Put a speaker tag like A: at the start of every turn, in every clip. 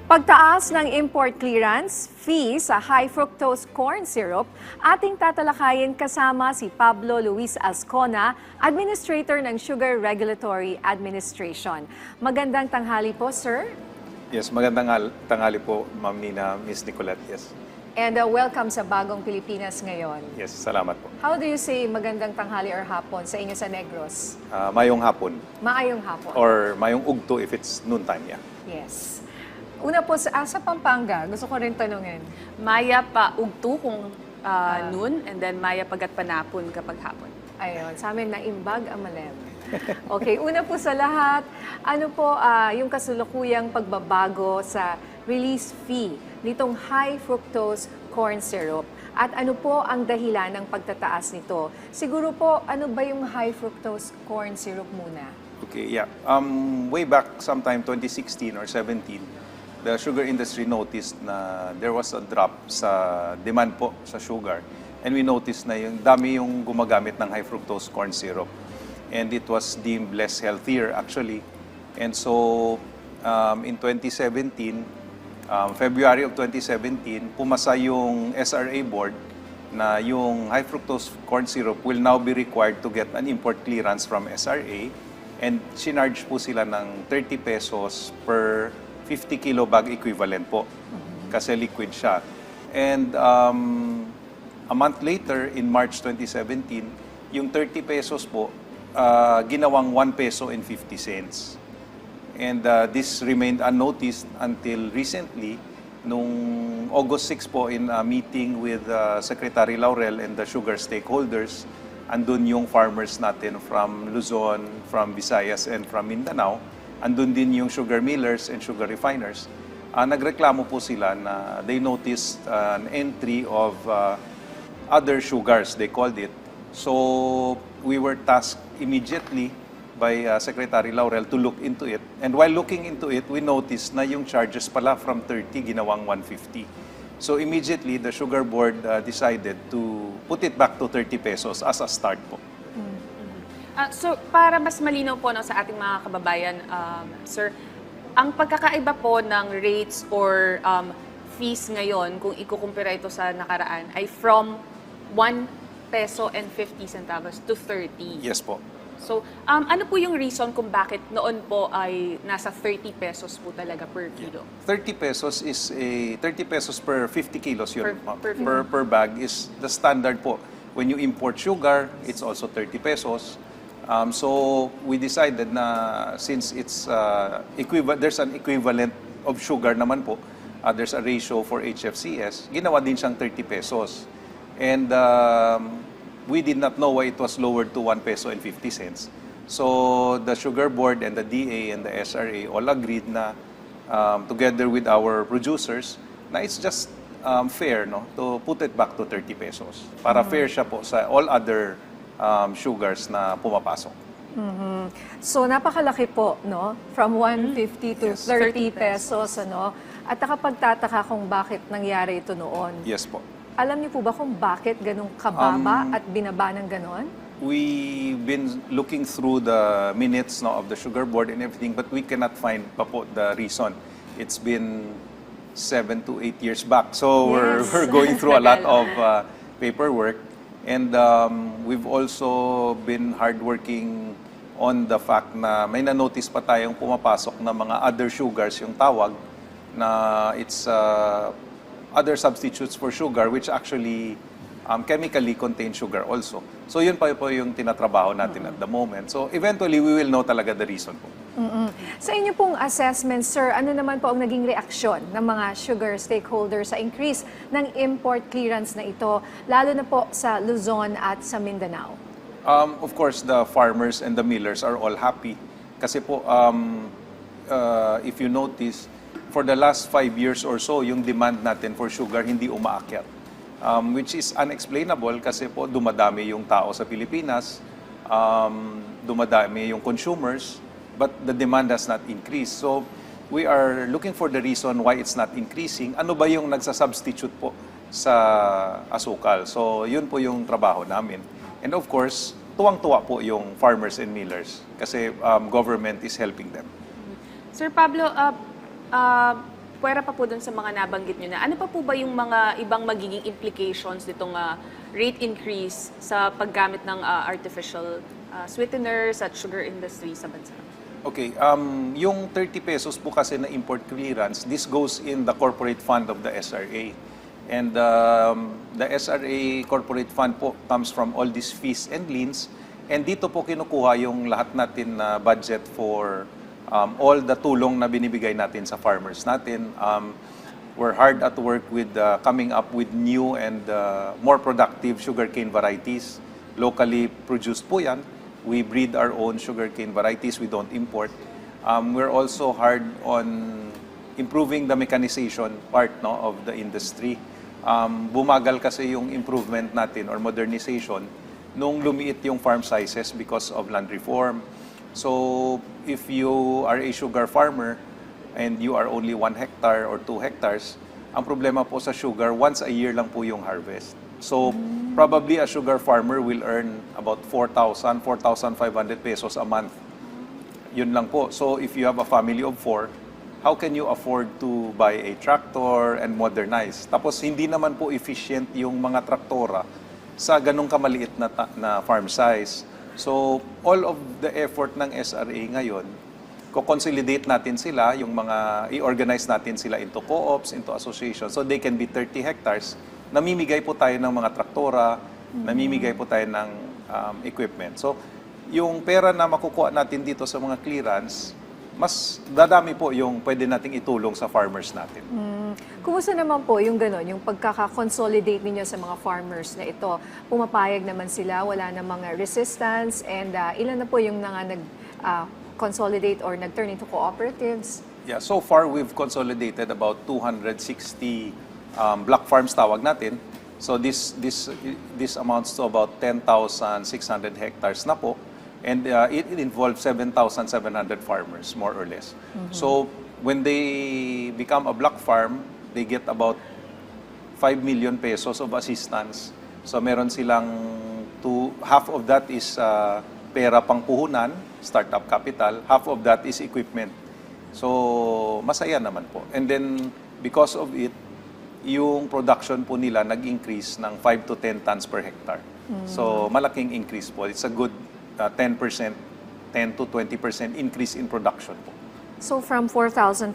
A: Pagtaas ng import clearance fee sa high fructose corn syrup, ating tatalakayin kasama si Pablo Luis Azcona, Administrator ng Sugar Regulatory Administration. Magandang tanghali po, sir.
B: Yes, magandang tanghali po, Ma'am Nina, Miss Nicolette, yes.
A: And welcome sa Bagong Pilipinas ngayon.
B: Yes, salamat po.
A: How do you say magandang tanghali or hapon sa inyo sa Negros?
B: Mayong hapon.
A: Maayong hapon.
B: Or mayong ugto if it's noontime, yeah.
A: Yes. Una po, sa Pampanga, gusto ko rin tanungin.
C: Maya pa ugto kung noon, and then maya pagat panapon kapag hapon.
A: Ayun, sa amin na imbag amalem. Okay, una po sa lahat, ano po yung kasulukuyang pagbabago sa release fee nitong high fructose corn syrup? At ano po ang dahilan ng pagtataas nito? Siguro po, ano ba yung high fructose corn syrup muna?
B: Okay, yeah. Way back sometime 2016 or 17, the sugar industry noticed na there was a drop sa demand po sa sugar. And we noticed na yung dami yung gumagamit ng high fructose corn syrup. And it was deemed less healthier actually. And so in 2017, February of 2017, pumasa yung SRA board na yung high fructose corn syrup will now be required to get an import clearance from SRA. And sinarge po sila ng 30 pesos per 50 kilo bag equivalent po. Kasi liquid siya. And a month later, in March 2017, yung 30 pesos po, ginawang 1 peso and 50 cents. And this remained unnoticed until recently, nung August 6 po, in a meeting with Secretary Laurel and the sugar stakeholders, andun yung farmers natin from Luzon, from Visayas, and from Mindanao. Andun din yung sugar millers and sugar refiners. Nagreklamo po sila na they noticed an entry of other sugars, they called it. So we were tasked immediately by Secretary Laurel to look into it. And while looking into it, we noticed na yung charges pala from 30 ginawang 150. So immediately, the Sugar Board decided to put it back to 30 pesos as a start po.
C: So, para mas malinaw po no, sa ating mga kababayan, sir, ang pagkakaiba po ng rates or fees ngayon, kung ikukumpira ito sa nakaraan, ay from 1 peso and 50 centavos to 30.
B: Yes po.
C: So, ano po yung reason kung bakit noon po ay nasa 30 pesos po talaga per kilo?
B: 30 pesos is 30 pesos per 50 kilos yun.
C: Per
B: bag is the standard po. When you import sugar, it's also 30 pesos. So we decided na since it's there's an equivalent of sugar naman po, there's a ratio for HFCS, ginawa din siyang 30 pesos. And we did not know why it was lowered to 1 peso and 50 cents. So the Sugar Board and the DA and the SRA all agreed na together with our producers na it's just fair no to put it back to 30 pesos para fair siya po sa all other sugars na pumapasok.
A: So napakalaki po, no? From 150 to
B: Yes.
A: 30 pesos, ano? At nakapagtataka kung bakit nangyari ito noon.
B: Yes po.
A: Alam niyo po ba kung bakit ganun kababa at binaba ng ganon?
B: We've been looking through the minutes no, of the Sugar Board and everything, but we cannot find pa po the reason. It's been 7 to 8 years back. So
A: Yes.
B: we're going through a lot of paperwork. And we've also been hardworking on the fact na may na-notice pa tayong pumapasok na mga other sugars, yung tawag, na it's other substitutes for sugar which actually chemically contain sugar also. So yun pa po yung tinatrabaho natin at the moment. So eventually, we will know talaga the reason po.
A: Sa inyo pong assessment, sir, ano naman po ang naging reaksyon ng mga sugar stakeholders sa increase ng import clearance na ito, lalo na po sa Luzon at sa Mindanao?
B: Of course, the farmers and the millers are all happy. Kasi po, if you notice, for the last 5 years or so, yung demand natin for sugar hindi umaakyat. Which is unexplainable kasi po dumadami yung tao sa Pilipinas, dumadami yung consumers, but the demand has not increased. So we are looking for the reason why it's not increasing. Ano ba yung nagsasubstitute po sa asukal? So yun po yung trabaho namin. And of course, tuwang-tuwa po yung farmers and millers kasi government is helping them.
C: Sir Pablo, puwera pa po dun sa mga nabanggit nyo na, ano pa po ba yung mga ibang magiging implications nitong rate increase sa paggamit ng artificial sweeteners at sugar industry sa bansa?
B: Okay, yung 30 pesos po kasi na import clearance, this goes in the corporate fund of the SRA. And the SRA corporate fund po comes from all these fees and liens. And dito po kinukuha yung lahat natin na budget for all the tulong na binibigay natin sa farmers natin. We're hard at work with coming up with new and more productive sugarcane varieties. Locally produced po yan. We breed our own sugarcane varieties. We don't import. We're also hard on improving the mechanization part of the industry. Bumagal kasi yung improvement natin or modernization nung lumiit yung farm sizes because of land reform. So, if you are a sugar farmer and you are only 1 hectare or 2 hectares, ang problema po sa sugar, once a year lang po yung harvest. So, probably a sugar farmer will earn about 4,000, 4,500 pesos a month. Yun lang po. So, if you have a family of 4, how can you afford to buy a tractor and modernize? Tapos, hindi naman po efficient yung mga traktora sa ganong kamaliit na farm size. So, all of the effort ng SRA ngayon, ko-consolidate natin sila, yung mga, i-organize natin sila into co-ops, into associations, so they can be 30 hectares. Namimigay po tayo ng mga traktora, namimigay po tayo ng equipment. So, yung pera na makukuha natin dito sa mga clearance, mas dadami po yung pwede nating itulong sa farmers natin.
A: Kumusta naman po yung gano'n, yung pagkaka-consolidate ninyo sa mga farmers na ito? Pumapayag naman sila, wala na mga resistance, and ilan na po yung nag-consolidate or nag-turn into cooperatives?
B: Yeah, so far we've consolidated about 260 block farms tawag natin. So this amounts to about 10,600 hectares na po. And it involves 7,700 farmers, more or less. So when they become a block farm, they get about 5 million pesos of assistance. So meron silang half of that is pera pang puhunan, startup capital, half of that is equipment. So masaya naman po. And then because of it, yung production po nila nag-increase ng 5 to 10 tons per hectare. So malaking increase po. It's a good 10% to 20% increase in production po.
A: So from 4,400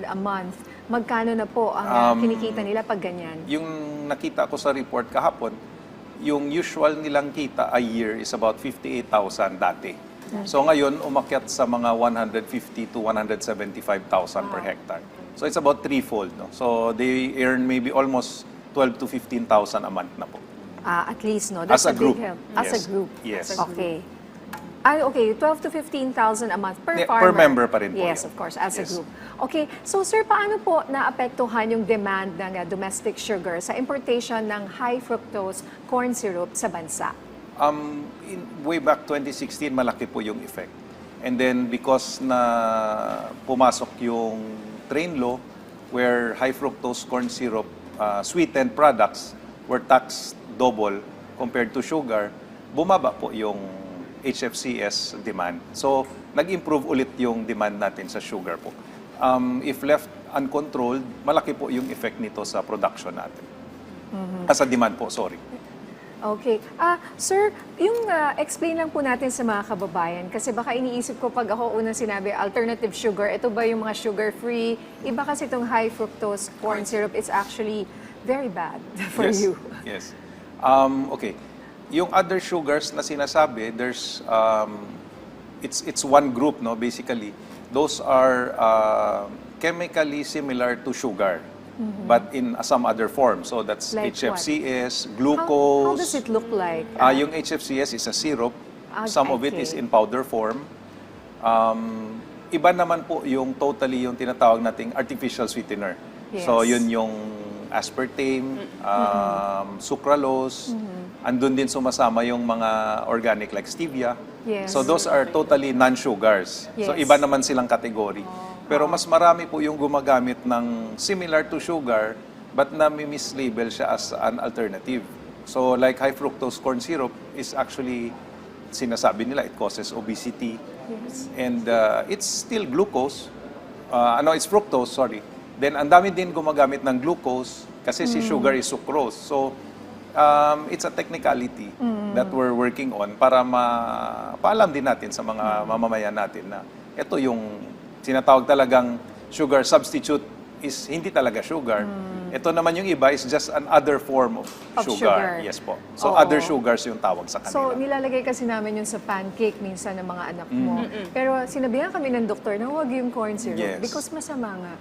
A: a month, magkano na po ang kinikita nila pag ganyan?
B: Yung nakita ko sa report kahapon, yung usual nilang kita a year is about 58,000 dati. So ngayon, umakyat sa mga 150 to 175,000 per hectare. So it's about threefold. No? So they earn maybe almost 12 to 15,000 a month na po.
A: At least, no?
B: As a
A: big
B: group.
A: help. As a
B: Yes.
A: group.
B: Yes.
A: Okay. Okay, 12 to 15,000 a month per
B: Per
A: farmer.
B: member pa rin po
A: Yes,
B: yun.
A: of course, as a
B: Yes.
A: group. Okay, so sir, paano po naapektuhan yung demand ng domestic sugar sa importation ng high fructose corn syrup sa bansa?
B: Way back 2016, malaki po yung effect. And then because na pumasok yung train law where high fructose corn syrup sweetened products were taxed double compared to sugar, bumaba po yung HFCS demand. So, nag-improve ulit yung demand natin sa sugar po. If left uncontrolled, malaki po yung effect nito sa production natin. Sa demand po, sorry.
A: Okay. Sir, yung explain lang po natin sa mga kababayan kasi baka iniisip ko pag ako unang sinabi alternative sugar, ito ba yung mga sugar-free? Iba kasi itong high fructose corn syrup is actually very bad for
B: Yes.
A: you.
B: Yes. Okay. Yung other sugars na sinasabi, there's it's one group, no, basically. Those are chemically similar to sugar, but in some other form. So that's
A: Like
B: HFCS,
A: How
B: glucose.
A: does it look like?
B: Yung HFCS is a syrup. Some of it
A: Okay.
B: is in powder form. Iba naman po yung totally yung tinatawag nating artificial sweetener. So
A: Yes.
B: yun yung aspartame, sucralose, andun din sumasama yung mga organic like stevia.
A: Yes.
B: So those are totally non-sugars. So
A: Yes.
B: iba naman silang kategory. Pero mas marami po yung gumagamit ng similar to sugar but na-mislabel siya as an alternative. So like high fructose corn syrup is actually, sinasabi nila, it causes obesity.
A: Yes.
B: And it's still glucose. It's fructose, sorry. Then ang dami din gumagamit ng glucose kasi si sugar is sucrose. So it's a technicality that we're working on para paalam din natin sa mga mamamayan natin na ito yung sinatawag talagang sugar substitute is hindi talaga sugar. Ito naman yung iba is just another form of sugar. Yes po. So
A: Oo.
B: other sugars yung tawag sa
A: So,
B: kanila.
A: nilalagay kasi namin yun sa pancake minsan ng mga anak mo. Pero sinabihan kami ng doktor na huwag yung corn syrup
B: Yes.
A: because masama nga.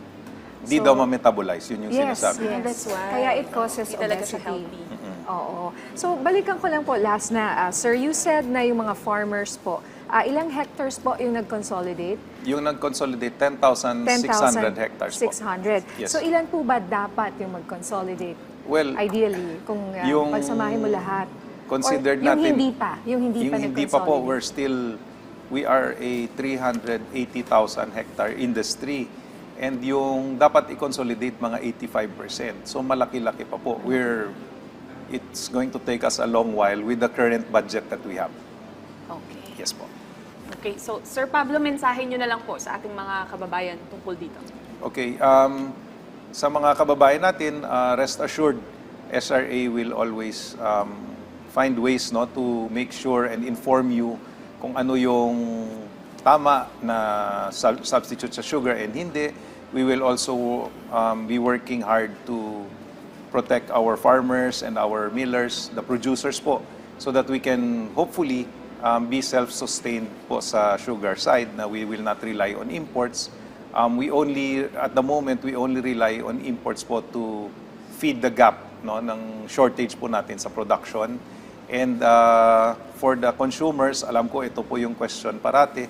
B: Di daw ma-metabolize, yun yung sinasabi.
A: Yes.
C: That's why.
A: Kaya it causes
C: Hindi talaga siya
A: obesity.
C: healthy.
A: Oo. So, balikan ko lang po last na. Sir, you said na yung mga farmers po, ilang hectares po yung nag-consolidate?
B: Yung nag-consolidate, 10,600 hectares po.
A: 600.
B: Yes.
A: So, ilan po ba dapat yung mag-consolidate?
B: Well,
A: Ideally, kung
B: yung
A: pagsamahin mo lahat.
B: considered
A: Or yung
B: natin-
A: hindi pa. Yung hindi pa
B: hindi pa po,
A: nag-consolidate.
B: we are a 380,000 hectare industry. And yung dapat i-consolidate mga 85%. So malaki-laki pa po. It's going to take us a long while with the current budget that we have.
C: Okay.
B: Yes po.
C: Okay, so Sir Pablo, mensahe nyo na lang po sa ating mga kababayan tungkol dito.
B: Okay, sa mga kababayan natin, rest assured, SRA will always find ways to make sure and inform you kung ano yung tama na substitute sa sugar and hindi. We will also be working hard to protect our farmers and our millers, the producers po, so that we can hopefully be self-sustained po sa sugar side na we will not rely on imports. At the moment, we only rely on imports po to feed the gap ng shortage po natin sa production. And for the consumers, alam ko ito po yung question parati,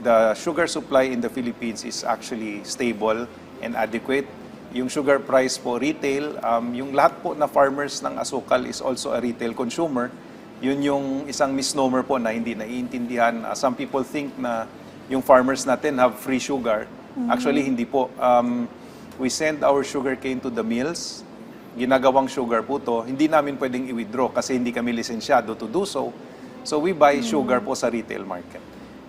B: the sugar supply in the Philippines is actually stable and adequate. Yung sugar price po retail, yung lahat po na farmers ng asukal is also a retail consumer. Yun yung isang misnomer po na hindi naiintindihan. Some people think na yung farmers natin have free sugar. Actually, hindi po. We send our sugar cane to the mills. Ginagawang sugar po to. Hindi namin pwedeng i-withdraw kasi hindi kami lisensyado to do so. So we buy sugar po sa retail market.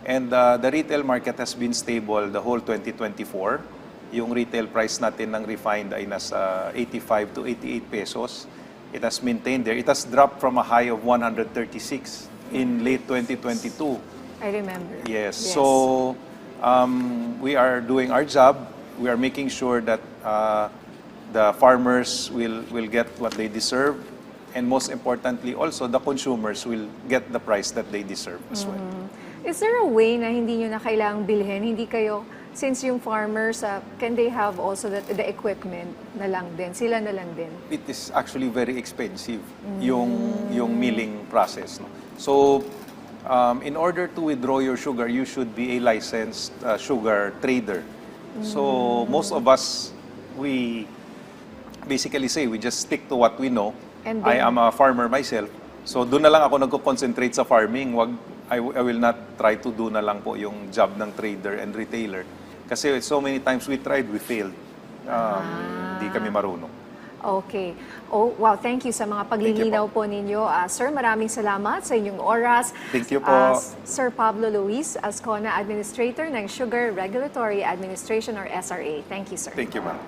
B: And the retail market has been stable the whole 2024. Yung retail price natin ng refined ay nasa 85 to 88 pesos. It has maintained there. It has dropped from a high of 136 in late 2022.
A: I remember.
B: Yes. So we are doing our job. We are making sure that the farmers will get what they deserve. And most importantly, also the consumers will get the price that they deserve as well.
A: Is there a way na hindi nyo na kailangang bilhin? Hindi kayo, since yung farmers, can they have also the equipment na lang din? Sila na lang din?
B: It is actually very expensive, yung milling process. No? So, in order to withdraw your sugar, you should be a licensed sugar trader. So, most of us, we basically say, we just stick to what we know.
A: And
B: I
A: then-
B: am a farmer myself. So, doon na lang ako nagko-concentrate sa farming. I will not try to do na lang po yung job ng trader and retailer. Kasi so many times we tried, we failed. Hindi kami marunong.
A: Okay. Oh, wow, thank you sa mga paglilinaw po ninyo. Sir, maraming salamat sa inyong oras.
B: Thank you po.
A: Sir Pablo Luis Azcona, Administrator ng Sugar Regulatory Administration or SRA. Thank you, sir.
B: Thank you, ma'am.